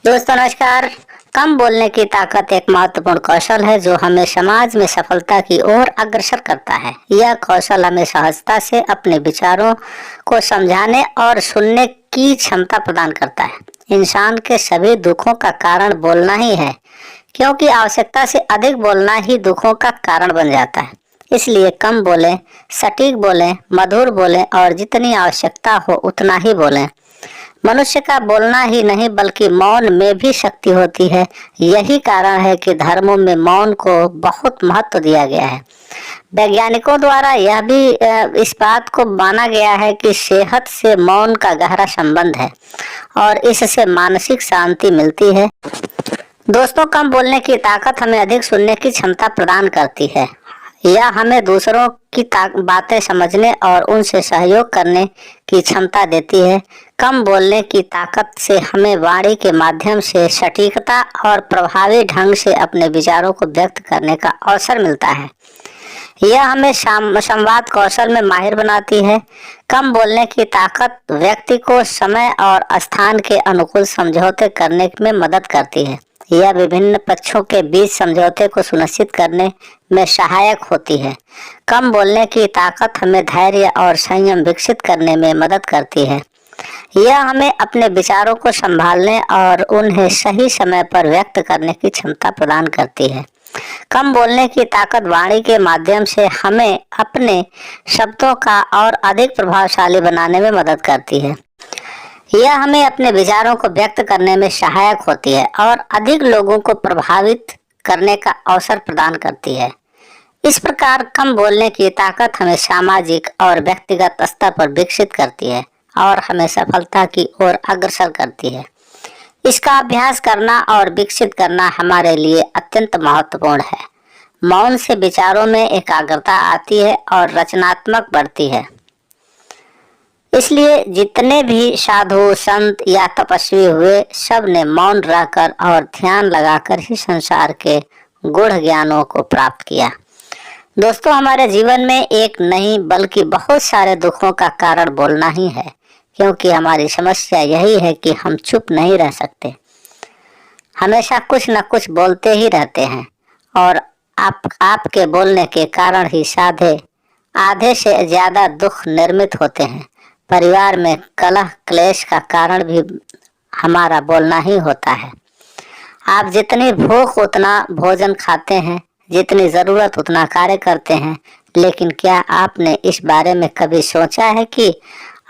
दोस्तों नमस्कार। कम बोलने की ताकत एक महत्वपूर्ण कौशल है जो हमें समाज में सफलता की ओर अग्रसर करता है। यह कौशल हमें सहजता से अपने विचारों को समझाने और सुनने की क्षमता प्रदान करता है। इंसान के सभी दुखों का कारण बोलना ही है, क्योंकि आवश्यकता से अधिक बोलना ही दुखों का कारण बन जाता है। इसलिए कम बोलें, सटीक बोलें, मधुर बोलें और जितनी आवश्यकता हो उतना ही बोलें। मनुष्य का बोलना ही नहीं बल्कि मौन में भी शक्ति होती है। यही कारण है कि धर्मों में मौन को बहुत महत्व दिया गया है। वैज्ञानिकों द्वारा यह भी इस बात को माना गया है कि सेहत से मौन का गहरा संबंध है और इससे मानसिक शांति मिलती है। दोस्तों, कम बोलने की ताकत हमें अधिक सुनने की क्षमता प्रदान करती है। यह हमें दूसरों की बातें समझने और उनसे सहयोग करने की क्षमता देती है। कम बोलने की ताकत से हमें वाणी के माध्यम से सटीकता और प्रभावी ढंग से अपने विचारों को व्यक्त करने का अवसर मिलता है। यह हमें संवाद कौशल में माहिर बनाती है। कम बोलने की ताकत व्यक्ति को समय और स्थान के अनुकूल समझौते करने में मदद करती है। यह विभिन्न पक्षों के बीच समझौते को सुनिश्चित करने में सहायक होती है। कम बोलने की ताकत हमें धैर्य और संयम विकसित करने में मदद करती है। यह हमें अपने विचारों को संभालने और उन्हें सही समय पर व्यक्त करने की क्षमता प्रदान करती है। कम बोलने की ताकत वाणी के माध्यम से हमें अपने शब्दों का और अधिक प्रभावशाली बनाने में मदद करती है। यह हमें अपने विचारों को व्यक्त करने में सहायक होती है और अधिक लोगों को प्रभावित करने का अवसर प्रदान करती है। इस प्रकार कम बोलने की ताकत हमें सामाजिक और व्यक्तिगत स्तर पर विकसित करती है और हमें सफलता की ओर अग्रसर करती है। इसका अभ्यास करना और विकसित करना हमारे लिए अत्यंत महत्वपूर्ण है। मौन से विचारों में एकाग्रता आती है और रचनात्मक बढ़ती है। इसलिए जितने भी साधु, संत या तपस्वी हुए, सब ने मौन रहकर और ध्यान लगाकर ही संसार के गूढ़ ज्ञानों को प्राप्त किया। दोस्तों, हमारे जीवन में एक नहीं बल्कि बहुत सारे दुखों का कारण बोलना ही है, क्योंकि हमारी समस्या यही है कि हम चुप नहीं रह सकते। हमेशा कुछ न कुछ बोलते ही रहते हैं और आपके बोलने के कारण ही आधे से ज्यादा दुख निर्मित होते हैं। परिवार में कलह क्लेश का कारण भी हमारा बोलना ही होता है। आप जितनी भूख उतना भोजन खाते हैं, जितनी जरूरत उतना कार्य करते हैं, लेकिन क्या आपने इस बारे में कभी सोचा है कि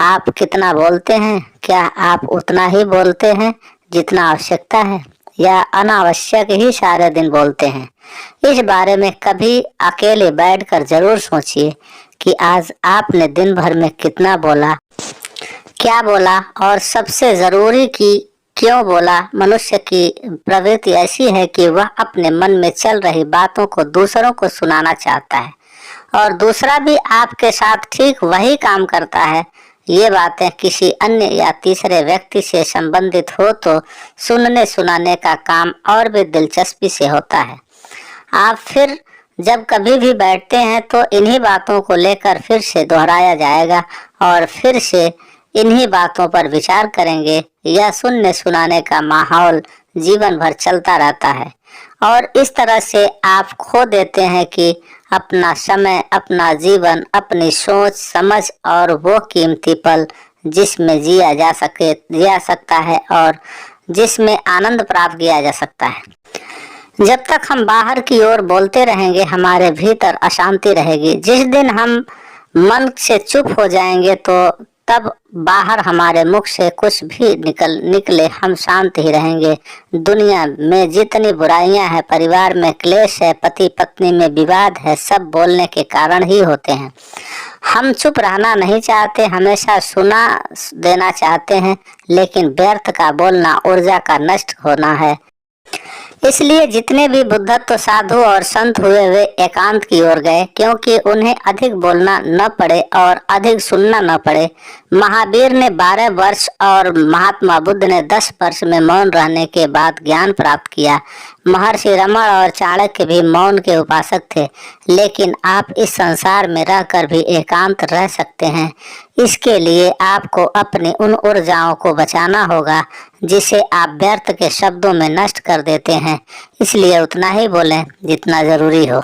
आप कितना बोलते हैं? क्या आप उतना ही बोलते हैं जितना आवश्यकता है, या अनावश्यक ही सारे दिन बोलते हैं? इस बारे में कभी अकेले बैठकर जरूर सोचिए कि आज आपने दिन भर में कितना बोला, क्या बोला और सबसे जरूरी कि क्यों बोला। मनुष्य की प्रवृत्ति ऐसी है कि वह अपने मन में चल रही बातों को दूसरों को सुनाना चाहता है और दूसरा भी आपके साथ ठीक वही काम करता है। ये बातें किसी अन्य या तीसरे व्यक्ति से संबंधित हो तो सुनने सुनाने का काम और भी दिलचस्पी से होता है। आप फिर जब कभी भी बैठते हैं तो इन्हीं बातों को लेकर फिर से दोहराया जाएगा और फिर से इन्हीं बातों पर विचार करेंगे। यह सुनने सुनाने का माहौल जीवन भर चलता रहता है और इस तरह से आप खो देते हैं कि अपना समय, अपना जीवन, अपनी सोच समझ और वो कीमती पल जिसमें जिया सकता है और जिसमें आनंद प्राप्त किया जा सकता है। जब तक हम बाहर की ओर बोलते रहेंगे, हमारे भीतर अशांति रहेगी। जिस दिन हम मन से चुप हो जाएंगे तो तब बाहर हमारे मुख से कुछ भी निकले हम शांत ही रहेंगे। दुनिया में जितनी बुराइयां हैं, परिवार में क्लेश है, पति पत्नी में विवाद है, सब बोलने के कारण ही होते हैं। हम चुप रहना नहीं चाहते, हमेशा सुना देना चाहते हैं, लेकिन व्यर्थ का बोलना ऊर्जा का नष्ट होना है। इसलिए जितने भी बुद्धत्व साधु और संत हुए वे एकांत की ओर गए, क्योंकि उन्हें अधिक बोलना न पड़े और अधिक सुनना न पड़े। महावीर ने 12 वर्ष और महात्मा बुद्ध ने 10 वर्ष में मौन रहने के बाद ज्ञान प्राप्त किया। महर्षि रमण और चाणक्य भी मौन के उपासक थे, लेकिन आप इस संसार में रहकर भी एकांत रह सकते हैं। इसके लिए आपको अपनी उन ऊर्जाओं को बचाना होगा जिसे आप व्यर्थ के शब्दों में नष्ट कर देते हैं। इसलिए उतना ही बोलें जितना जरूरी हो।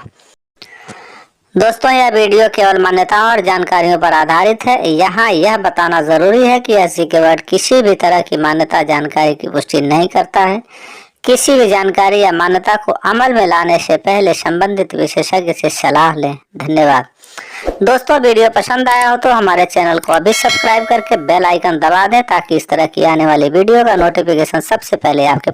दोस्तों, यह वीडियो केवल मान्यताओं और जानकारियों पर आधारित है। यहाँ यह बताना जरूरी है कि ऐसी के वर्ड किसी भी तरह की मान्यता जानकारी की पुष्टि नहीं करता है। किसी भी जानकारी या मान्यता को अमल में लाने से पहले संबंधित विशेषज्ञ से सलाह लें। धन्यवाद। दोस्तों, वीडियो पसंद आया हो तो हमारे चैनल को अभी सब्सक्राइब करके बेल आइकन दबा दें ताकि इस तरह की आने वाली वीडियो का नोटिफिकेशन सबसे पहले आपके